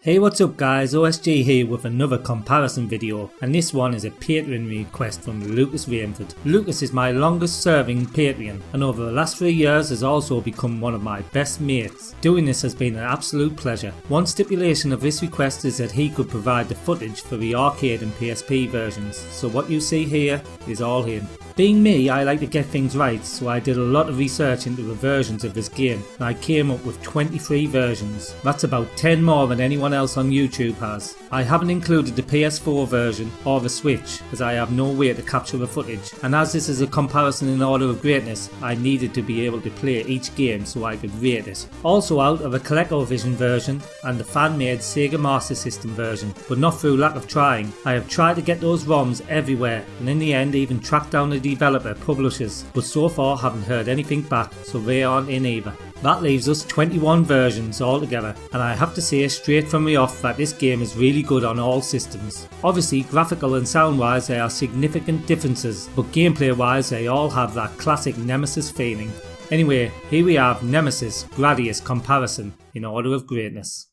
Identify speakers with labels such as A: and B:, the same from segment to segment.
A: Hey, what's up guys, OSG here with another comparison video, and this one is a Patreon request from Lucas Rainford. Lucas is my longest serving Patreon and over the last 3 years has also become one of my best mates. Doing this has been an absolute pleasure. One stipulation of this request is that he could provide the footage for the arcade and PSP versions, so what you see here is all him. Being me, I like to get things right, so I did a lot of research into the versions of this game and I came up with 23 versions. That's about 10 more than anyone else on YouTube has. I haven't included the PS4 version or the Switch as I have no way to capture the footage, and as this is a comparison in order of greatness, I needed to be able to play each game so I could rate it. Also out of a Colecovision version and the fan-made Sega MasterSystem version, but not through lack of trying. I have tried to get those ROMs everywhere and in the end even tracked down the developer publishers, but so far haven't heard anything back, so they aren't in either. That leaves us 21 versions altogether, and I have to say straight from the off that this game is really good on all systems. Obviously graphical and sound wise there are significant differences, but gameplay wise they all have that classic Nemesis feeling. Anyway, here we have Nemesis Gradius comparison in order of greatness.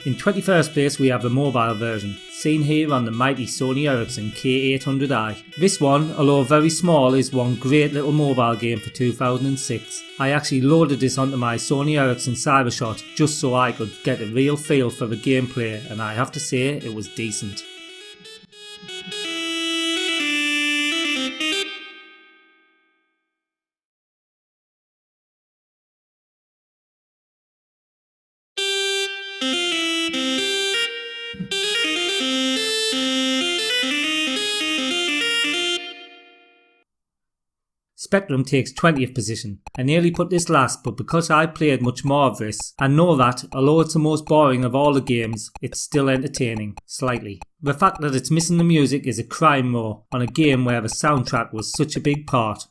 A: In 21st place we have the mobile version, seen here on the mighty Sony Ericsson K800i. This one, although very small, is one great little mobile game for 2006. I actually loaded this onto my Sony Ericsson Cybershot just so I could get a real feel for the gameplay, and I have to say it was decent. Spectrum takes 20th position. I nearly put this last, but because I played much more of this, I know that, although it's the most boring of all the games, it's still entertaining, slightly. The fact that it's missing the music is a crime though, on a game where the soundtrack was such a big part.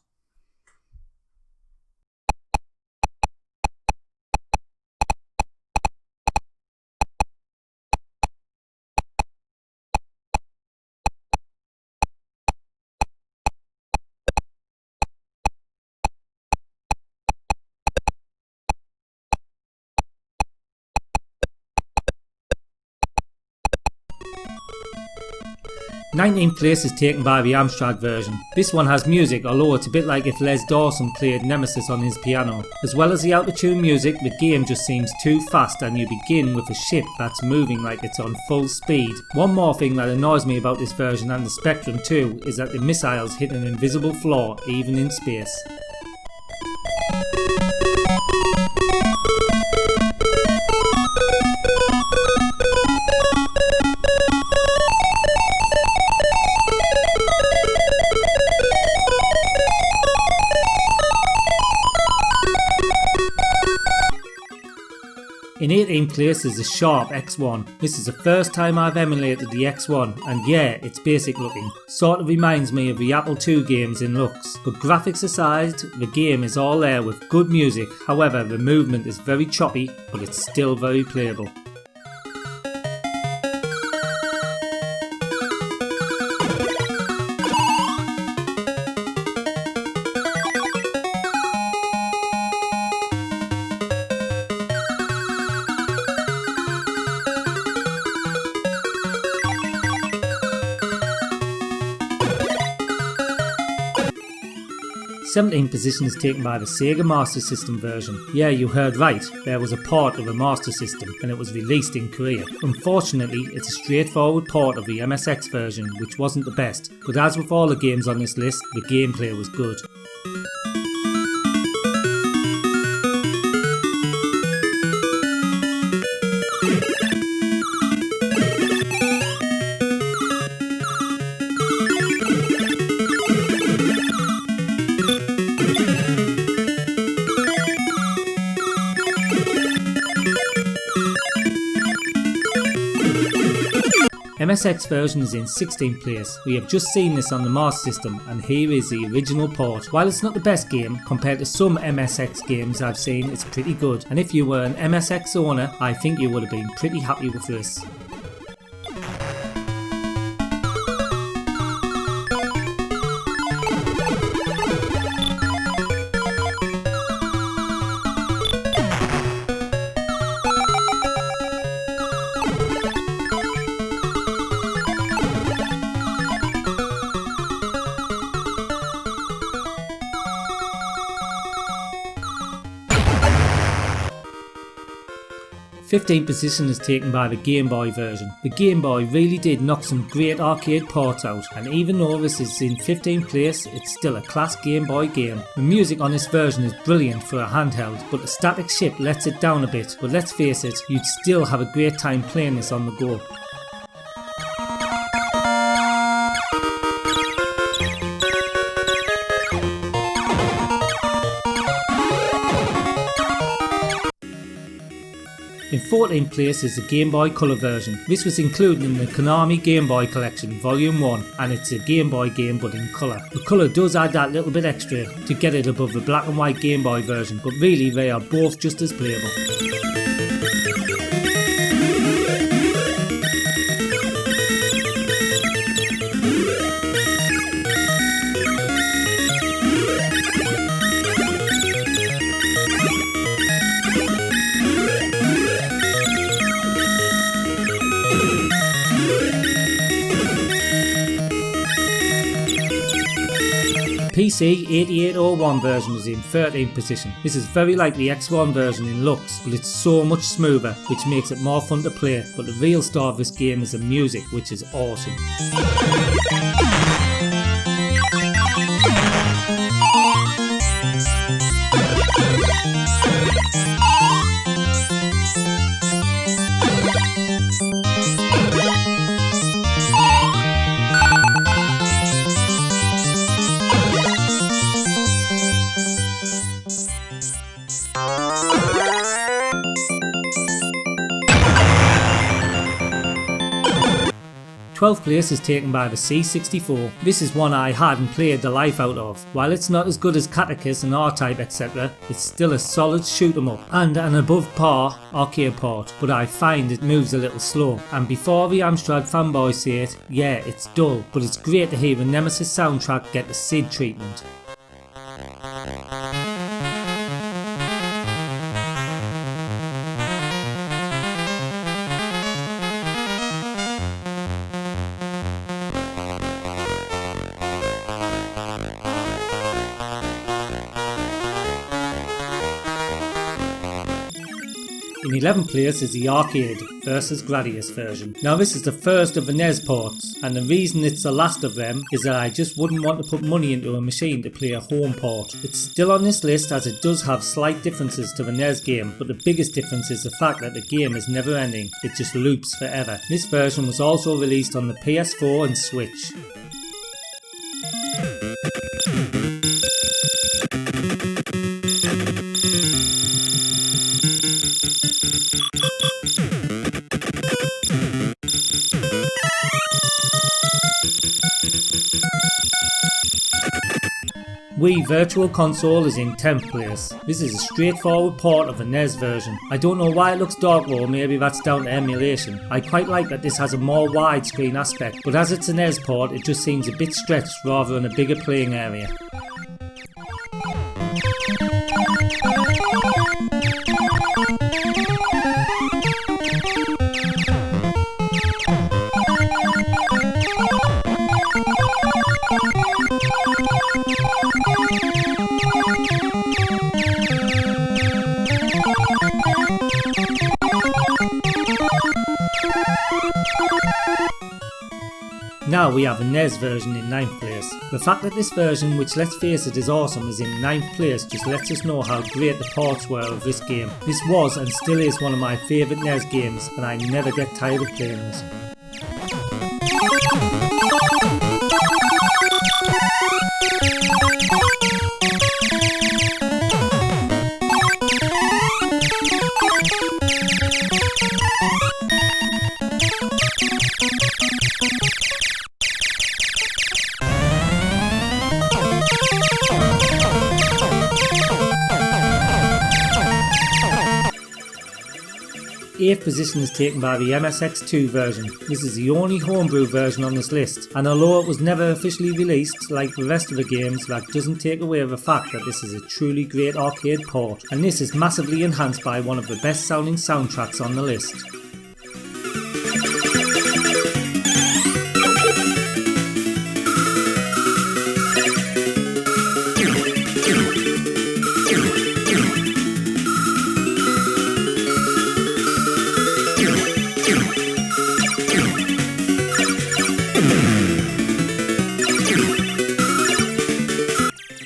A: Nineteenth place is taken by the Amstrad version. This one has music, although it's a bit like if Les Dawson played Nemesis on his piano. As well as the out-of-tune music, the game just seems too fast and you begin with a ship that's moving like it's on full speed. One more thing that annoys me about this version and the Spectrum too is that the missiles hit an invisible floor even in space. In 18th place is the Sharp X1. This is the first time I've emulated the X1 and yeah, it's basic looking. Sort of reminds me of the Apple II games in looks. But graphics aside, the game is all there with good music, however the movement is very choppy but it's still very playable. Seventeenth position is taken by the Sega MasterSystem version. Yeah, you heard right, there was a port of a Master System and it was released in Korea. Unfortunately, it's a straightforward port of the MSX version which wasn't the best, but as with all the games on this list, the gameplay was good. MSX version is in 16th place. We have just seen this on the Master System and here is the original port. While it's not the best game, compared to some MSX games I've seen, it's pretty good, and if you were an MSX owner, I think you would have been pretty happy with this. 15th position is taken by the Game Boy version. The Game Boy really did knock some great arcade ports out, and even though this is in 15th place, it's still a class Game Boy game. The music on this version is brilliant for a handheld, but the static ship lets it down a bit, but let's face it, you'd still have a great time playing this on the go. In 14th place is the Game Boy Color version. This was included in the Konami Game Boy Collection Volume 1, and it's a Game Boy game but in colour. The colour does add that little bit extra to get it above the black and white Game Boy version, but really they are both just as playable. PC 8801 version is in 13th position. This is very like the X1 version in looks, but it's so much smoother, which makes it more fun to play. But the real star of this game is the music, which is awesome. Twelfth place is taken by the C64. This is one I had and played the life out of. While it's not as good as Catechus and R-Type etc, it's still a solid shoot 'em up and an above par arcade port, but I find it moves a little slow. And before the Amstrad fanboys say it, yeah, it's dull, but it's great to hear the Nemesis soundtrack get the SID treatment. In 11th place is the Arcade vs Gradius version. Now this is the first of the NES ports, and the reason it's the last of them is that I just wouldn't want to put money into a machine to play a home port. It's still on this list as it does have slight differences to the NES game, but the biggest difference is the fact that the game is never ending, it just loops forever. This version was also released on the PS4 and Switch. Wii Virtual Console is in 10th place. This is a straightforward port of the NES version. I don't know why it looks dark though, maybe that's down to emulation. I quite like that this has a more widescreen aspect, but as it's a NES port it just seems a bit stretched rather than a bigger playing area. Now we have a NES version in 9th place. The fact that this version, which let's face it is awesome, is in 9th place just lets us know how great the ports were of this game. This was and still is one of my favourite NES games, and I never get tired of playing this. Eighth position is taken by the MSX2 version. This is the only homebrew version on this list, and although it was never officially released like the rest of the games, that doesn't take away the fact that this is a truly great arcade port, and this is massively enhanced by one of the best sounding soundtracks on the list.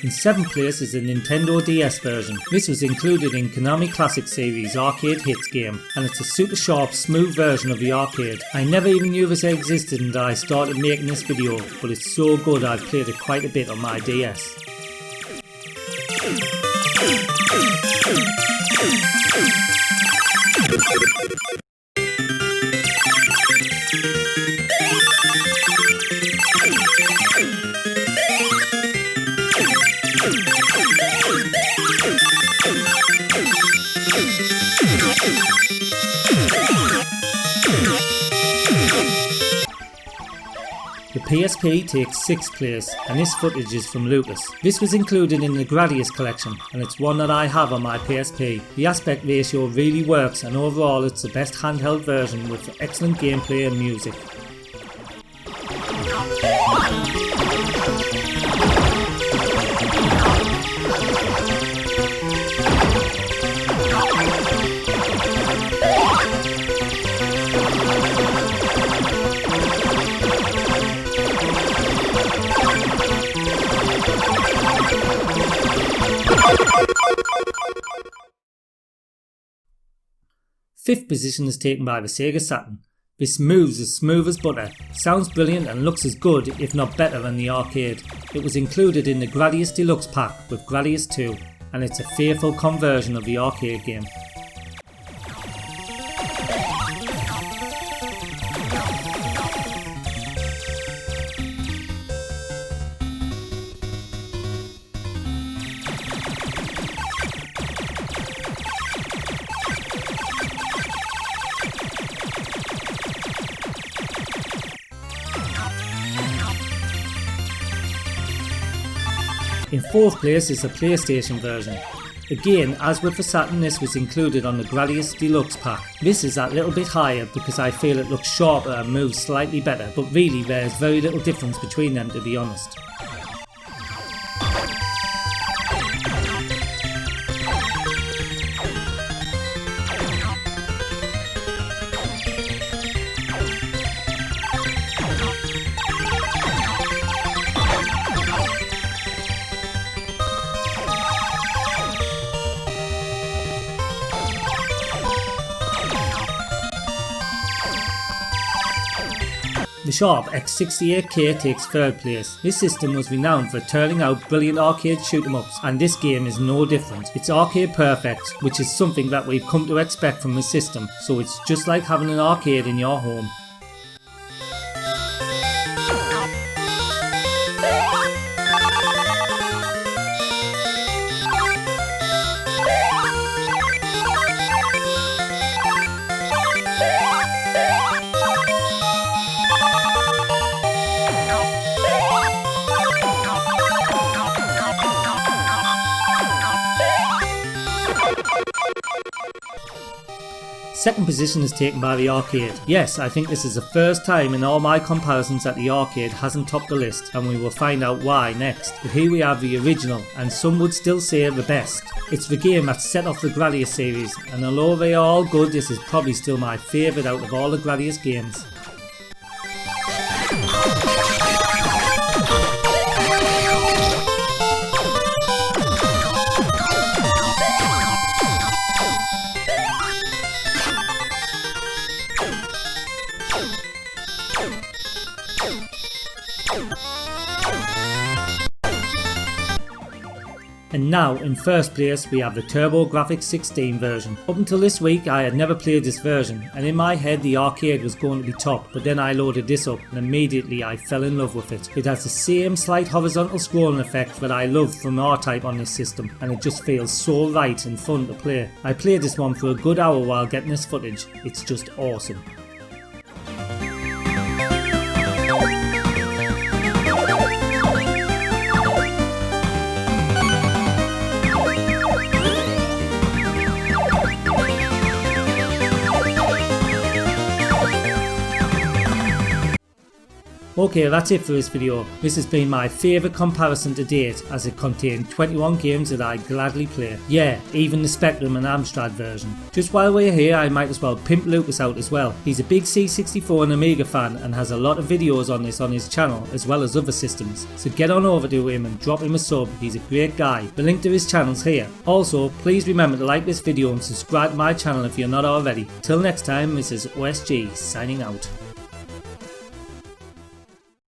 A: In 7th place is the Nintendo DS version. This was included in Konami Classic Series Arcade Hits game, and it's a super sharp, smooth version of the arcade. I never even knew this existed until I started making this video, but it's so good I've played it quite a bit on my DS. The PSP takes 6th place, and this footage is from Lucas. This was included in the Gradius collection, and it's one that I have on my PSP. The aspect ratio really works, and overall it's the best handheld version with excellent gameplay and music. Fifth position is taken by the Sega Saturn. This moves as smooth as butter, sounds brilliant and looks as good if not better than the arcade. It was included in the Gradius Deluxe pack with Gradius 2, and it's a faithful conversion of the arcade game. In 4th place is the PlayStation version. Again, as with the Saturn, this was included on the Gradius Deluxe pack. This is that little bit higher because I feel it looks sharper and moves slightly better, but really there is very little difference between them, to be honest. The Sharp X68K takes 3rd place. This system was renowned for turning out brilliant arcade shoot-em-ups, and this game is no different. It's arcade perfect, which is something that we've come to expect from the system, so it's just like having an arcade in your home. Second position is taken by the arcade. Yes, I think this is the first time in all my comparisons that the arcade hasn't topped the list, and we will find out why next. But here we have the original, and some would still say the best. It's the game that set off the Gradius series, and although they are all good, this is probably still my favourite out of all the Gradius games. And now in first place we have the TurboGrafx 16 version. Up until this week I had never played this version, and in my head the arcade was going to be top, but then I loaded this up and immediately I fell in love with it. It has the same slight horizontal scrolling effect that I love from R-Type on this system, and it just feels so right and fun to play. I played this one for a good hour while getting this footage. It's just awesome. Okay, that's it for this video. This has been my favourite comparison to date as it contained 21 games that I'd gladly play. Yeah, even the Spectrum and Amstrad version. Just while we're here, I might as well pimp Lucas out as well. He's a big C64 and Amiga fan and has a lot of videos on this on his channel as well as other systems. So get on over to him and drop him a sub, he's a great guy. The link to his channel's here. Also, please remember to like this video and subscribe to my channel if you're not already. Till next time, this is OSG signing out.